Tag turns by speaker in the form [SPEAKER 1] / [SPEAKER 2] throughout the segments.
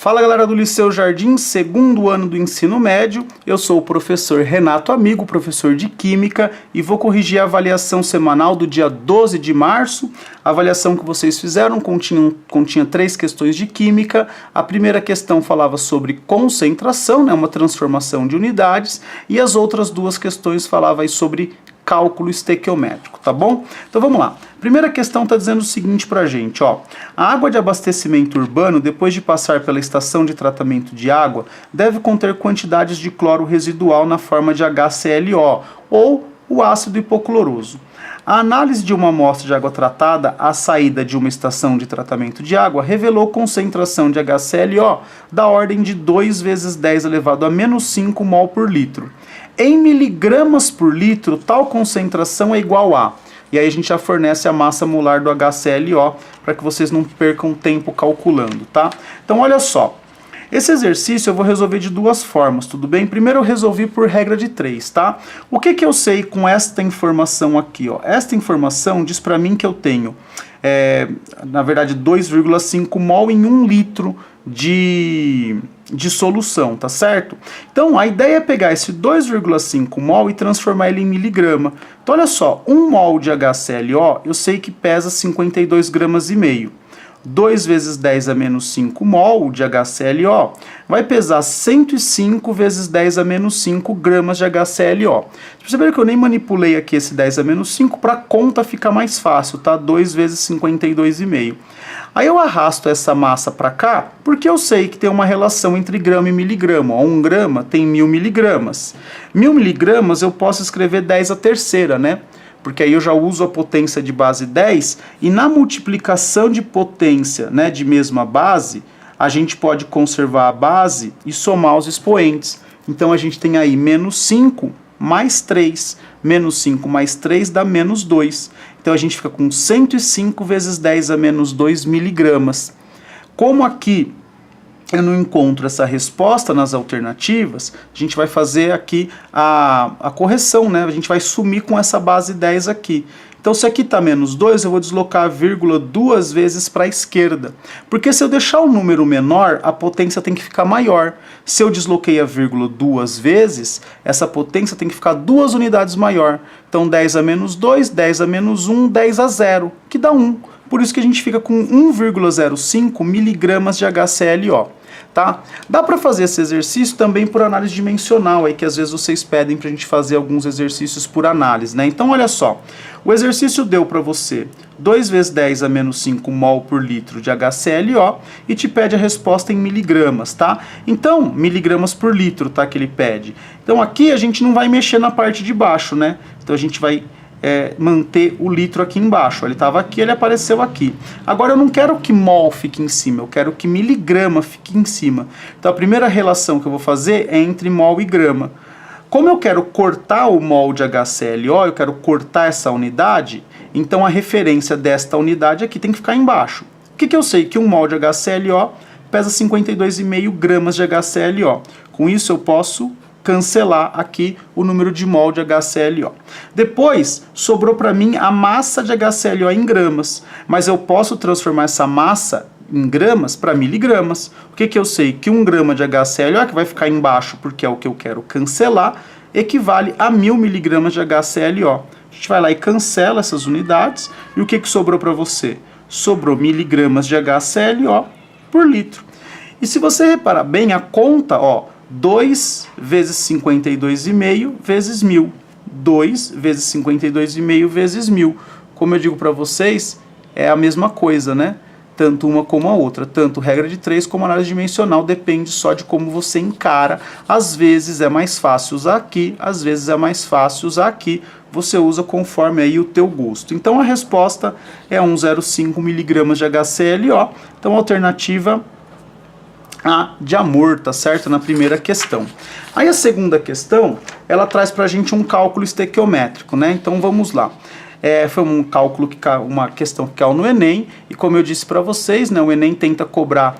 [SPEAKER 1] Fala galera do Liceu Jardim, segundo ano do ensino médio, eu sou o professor Renato Amigo, professor de Química, e vou corrigir a avaliação semanal do dia 12 de março. A avaliação que vocês fizeram continha 3 questões de Química. A primeira questão falava sobre concentração, né, uma transformação de unidades, e as outras 2 questões falavam aí sobre cálculo estequiométrico, tá bom? Então vamos lá. Primeira questão está dizendo o seguinte pra gente, ó. A água de abastecimento urbano, depois de passar pela estação de tratamento de água, deve conter quantidades de cloro residual na forma de HClO, ou o ácido hipocloroso. A análise de uma amostra de água tratada à saída de uma estação de tratamento de água revelou concentração de HClO da ordem de 2 vezes 10 elevado a menos 5 mol por litro. Em miligramas por litro, tal concentração é igual a... E aí a gente já fornece a massa molar do HClO para que vocês não percam tempo calculando, tá? Então olha só, esse exercício eu vou resolver de 2 formas, tudo bem? Primeiro eu resolvi por regra de 3, tá? O que eu sei com esta informação aqui, ó? Esta informação diz para mim que eu tenho, na verdade, 2,5 mol em 1 litro de solução, tá certo? Então a ideia é pegar esse 2,5 mol e transformar ele em miligrama. Então olha só, 1 mol de HClO eu sei que pesa 52 gramas e meio. 2 vezes 10 a menos 5 mol de HClO vai pesar 105 vezes 10 a menos 5 gramas de HClO. Vocês perceberam que eu nem manipulei aqui esse 10 a menos 5 para a conta ficar mais fácil, tá? 2 vezes 52,5. Aí eu arrasto essa massa para cá, porque eu sei que tem uma relação entre grama e miligrama. 1 grama tem 1000 miligramas. 1000 miligramas eu posso escrever 10 à terceira, né? Porque aí eu já uso a potência de base 10, e na multiplicação de potência, né, de mesma base, a gente pode conservar a base e somar os expoentes. Então a gente tem aí menos 5 mais 3. Menos 5 mais 3 dá menos 2. Então a gente fica com 105 vezes 10 a menos 2 miligramas. Como aqui eu não encontro essa resposta nas alternativas, a gente vai fazer aqui a correção, né? A gente vai sumir com essa base 10 aqui. Então se aqui está menos 2, eu vou deslocar a vírgula 2 vezes para a esquerda. Porque se eu deixar o número menor, a potência tem que ficar maior. Se eu desloquei a vírgula 2 vezes, essa potência tem que ficar 2 unidades maior. Então 10 a menos 2, 10 a menos 1, 10 a 0, que dá 1. Por isso que a gente fica com 1,05 miligramas de HClO. Tá? Dá para fazer esse exercício também por análise dimensional, aí que às vezes vocês pedem para a gente fazer alguns exercícios por análise, né? Então olha só, o exercício deu para você 2 vezes 10 a menos 5 mol por litro de HClO e te pede a resposta em miligramas, tá? Então, miligramas por litro, tá, que ele pede. Então aqui a gente não vai mexer na parte de baixo, né? Então a gente vai manter o litro aqui embaixo. Ele estava aqui, ele apareceu aqui. Agora eu não quero que mol fique em cima, eu quero que miligrama fique em cima. Então a primeira relação que eu vou fazer é entre mol e grama. Como eu quero cortar o mol de HClO, eu quero cortar essa unidade, então a referência desta unidade aqui tem que ficar embaixo. O que eu sei? Que 1 mol de HClO pesa 52,5 gramas de HClO. Com isso eu posso cancelar aqui o número de mol de HClO. Depois, sobrou para mim a massa de HClO em gramas, mas eu posso transformar essa massa em gramas para miligramas. O que eu sei? Que 1 grama de HClO, que vai ficar embaixo porque é o que eu quero cancelar, equivale a 1000 miligramas de HClO. A gente vai lá e cancela essas unidades, e o que sobrou para você? Sobrou miligramas de HClO por litro. E se você reparar bem, a conta, ó, 2 vezes 52,5 vezes 1000. 2 vezes 52,5 vezes 1000. Como eu digo para vocês, é a mesma coisa, né? Tanto uma como a outra. Tanto regra de 3 como análise dimensional, depende só de como você encara. Às vezes é mais fácil usar aqui, às vezes é mais fácil usar aqui. Você usa conforme aí o teu gosto. Então a resposta é 1,05 miligramas de HClO. Então a alternativa A de amor, tá certo? Na primeira questão. Aí a segunda questão, ela traz pra gente um cálculo estequiométrico, né? Então vamos lá. Foi um cálculo, uma questão que caiu no Enem, e como eu disse para vocês, né, o Enem tenta cobrar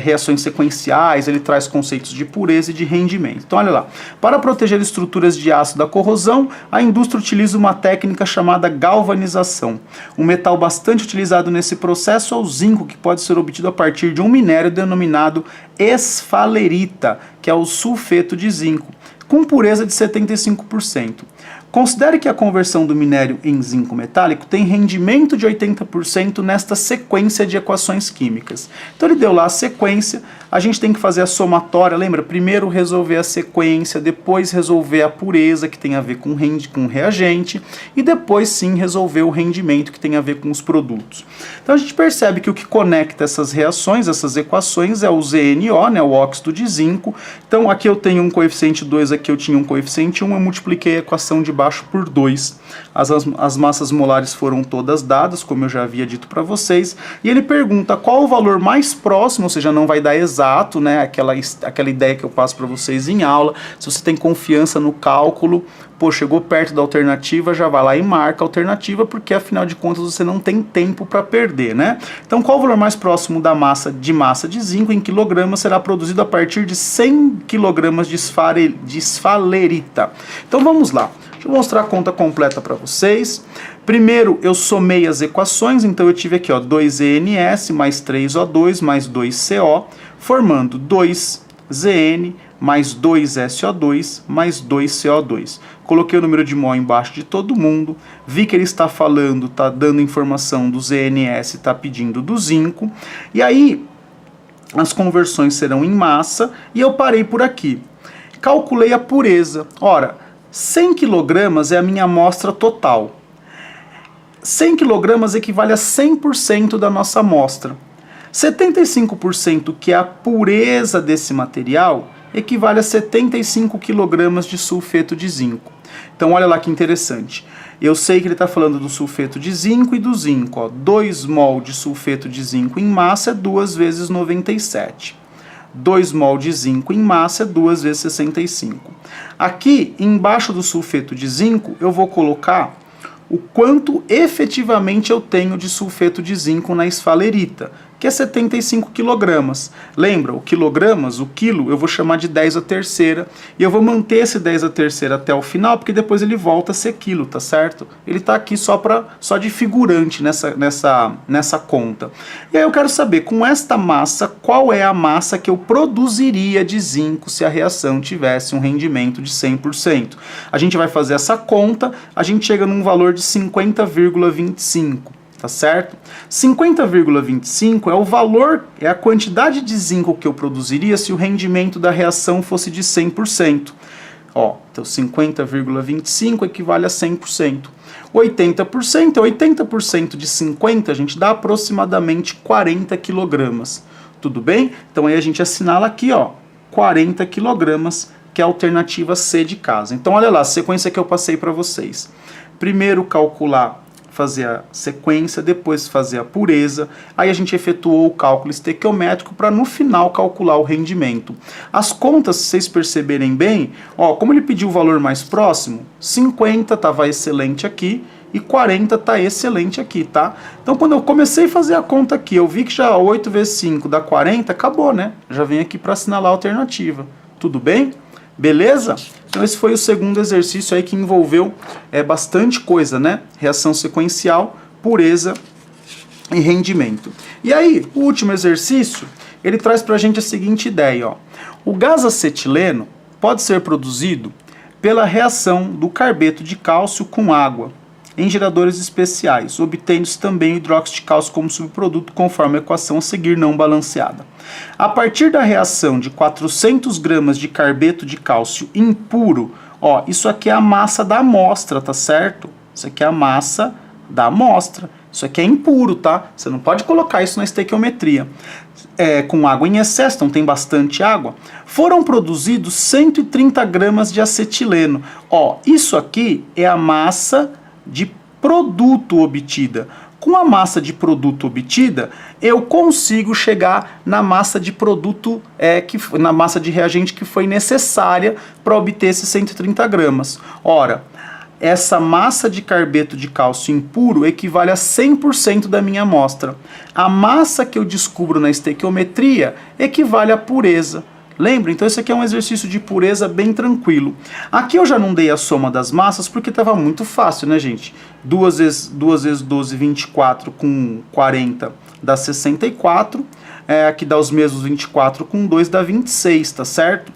[SPEAKER 1] reações sequenciais, ele traz conceitos de pureza e de rendimento. Então olha lá, para proteger estruturas de aço da corrosão, a indústria utiliza uma técnica chamada galvanização. Um metal bastante utilizado nesse processo é o zinco, que pode ser obtido a partir de um minério denominado esfalerita, que é o sulfeto de zinco, com pureza de 75%. Considere que a conversão do minério em zinco metálico tem rendimento de 80% nesta sequência de equações químicas. Então ele deu lá a sequência, a gente tem que fazer a somatória, lembra? Primeiro resolver a sequência, depois resolver a pureza, que tem a ver com reagente, e depois sim resolver o rendimento, que tem a ver com os produtos. Então a gente percebe que o que conecta essas reações, essas equações, é o ZNO, né, o óxido de zinco. Então aqui eu tenho um coeficiente 2, aqui eu tinha um coeficiente 1, eu multipliquei a equação de baixo por 2. As massas molares foram todas dadas, como eu já havia dito para vocês, e ele pergunta qual o valor mais próximo, ou seja, não vai dar exato, né, aquela ideia que eu passo para vocês em aula. Se você tem confiança no cálculo, pô, chegou perto da alternativa, já vai lá e marca a alternativa, porque afinal de contas você não tem tempo para perder, né? Então qual o valor mais próximo da massa de zinco em quilogramas será produzido a partir de 100 kg de esfalerita? Então vamos lá. Deixa eu mostrar a conta completa para vocês. Primeiro eu somei as equações, então eu tive aqui, ó, 2ENS mais 3O2 mais 2CO, formando 2ZN mais 2SO2 mais 2CO2. Coloquei o número de mol embaixo de todo mundo, vi que ele está falando, está dando informação do ZNS, está pedindo do zinco, e aí as conversões serão em massa, e eu parei por aqui. Calculei a pureza. Ora, 100 kg é a minha amostra total. 100 kg equivale a 100% da nossa amostra. 75%, que é a pureza desse material, equivale a 75 kg de sulfeto de zinco. Então olha lá que interessante. Eu sei que ele está falando do sulfeto de zinco e do zinco. Ó, 2 mol de sulfeto de zinco em massa é 2 vezes 97. 2 mol de zinco em massa é 2 vezes 65. Aqui, embaixo do sulfeto de zinco, eu vou colocar o quanto efetivamente eu tenho de sulfeto de zinco na esfalerita, que é 75 kg. Lembra, o quilogramas, o quilo, eu vou chamar de 10 à terceira, e eu vou manter esse 10 à terceira até o final, porque depois ele volta a ser quilo, tá certo? Ele tá aqui só de figurante nessa conta. E aí eu quero saber, com esta massa, qual é a massa que eu produziria de zinco se a reação tivesse um rendimento de 100%. A gente vai fazer essa conta, a gente chega num valor de 50,25. Tá certo? 50,25 é o valor, é a quantidade de zinco que eu produziria se o rendimento da reação fosse de 100%. Ó, então 50,25 equivale a 100%. 80% é 80% de 50, a gente dá aproximadamente 40 kg. Tudo bem? Então aí a gente assinala aqui, ó, 40 kg, que é a alternativa C de casa. Então olha lá, a sequência que eu passei para vocês. Primeiro calcular, fazer a sequência, depois fazer a pureza, aí a gente efetuou o cálculo estequiométrico para no final calcular o rendimento. As contas, se vocês perceberem bem, ó, como ele pediu o valor mais próximo, 50 estava excelente aqui e 40 está excelente aqui, tá? Então quando eu comecei a fazer a conta aqui, eu vi que já 8 vezes 5 dá 40, acabou, né? Já vem aqui para assinalar a alternativa. Tudo bem? Beleza? Então esse foi o segundo exercício aí que envolveu bastante coisa, né? Reação sequencial, pureza e rendimento. E aí, o último exercício, ele traz pra gente a seguinte ideia, ó. O gás acetileno pode ser produzido pela reação do carbeto de cálcio com água em geradores especiais, obtendo-se também o hidróxido de cálcio como subproduto, conforme a equação a seguir não balanceada. A partir da reação de 400 gramas de carbeto de cálcio impuro, ó, isso aqui é a massa da amostra, tá certo? Isso aqui é a massa da amostra. Isso aqui é impuro, tá? Você não pode colocar isso na estequiometria. Com água em excesso, então tem bastante água. Foram produzidos 130 gramas de acetileno. Ó, isso aqui é a massa de produto obtida. Com a massa de produto obtida, eu consigo chegar na massa de produto, na massa de reagente que foi necessária para obter esses 130 gramas. Ora, essa massa de carbeto de cálcio impuro equivale a 100% da minha amostra. A massa que eu descubro na estequiometria equivale à pureza. Lembra? Então esse aqui é um exercício de pureza bem tranquilo. Aqui eu já não dei a soma das massas porque estava muito fácil, né, gente? 2 vezes 12, 24 com 40 dá 64. Aqui dá os mesmos 24 com 2 dá 26, tá certo?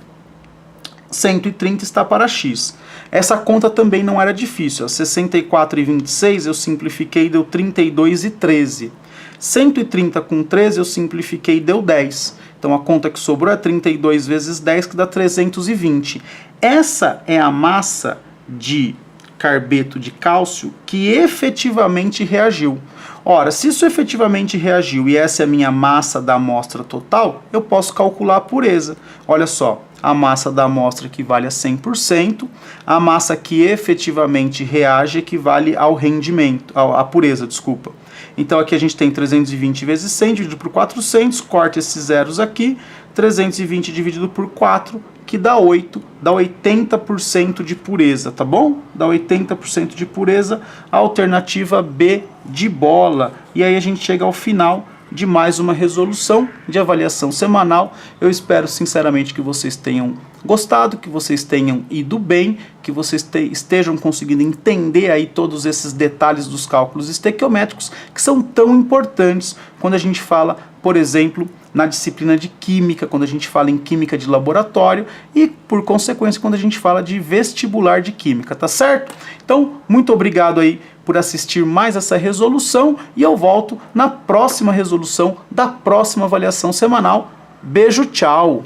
[SPEAKER 1] 130 está para x. Essa conta também não era difícil. 64 e 26 eu simplifiquei, deu 32 e 13. 130 com 13 eu simplifiquei, deu 10. Então a conta que sobrou é 32 vezes 10, que dá 320. Essa é a massa de carbeto de cálcio que efetivamente reagiu. Ora, se isso efetivamente reagiu e essa é a minha massa da amostra total, eu posso calcular a pureza. Olha só, a massa da amostra equivale a 100%, a massa que efetivamente reage equivale ao rendimento, à pureza, desculpa. Então aqui a gente tem 320 vezes 100 dividido por 400, corta esses zeros aqui, 320 dividido por 4, que dá 8, dá 80% de pureza, tá bom? Dá 80% de pureza, a alternativa B de bola. E aí a gente chega ao final de mais uma resolução de avaliação semanal. Eu espero sinceramente que vocês tenham gostado, que vocês tenham ido bem, que vocês estejam conseguindo entender aí todos esses detalhes dos cálculos estequiométricos que são tão importantes quando a gente fala, por exemplo, na disciplina de química, quando a gente fala em química de laboratório e, por consequência, quando a gente fala de vestibular de química, tá certo? Então, muito obrigado aí por assistir mais essa resolução e eu volto na próxima resolução da próxima avaliação semanal. Beijo, tchau!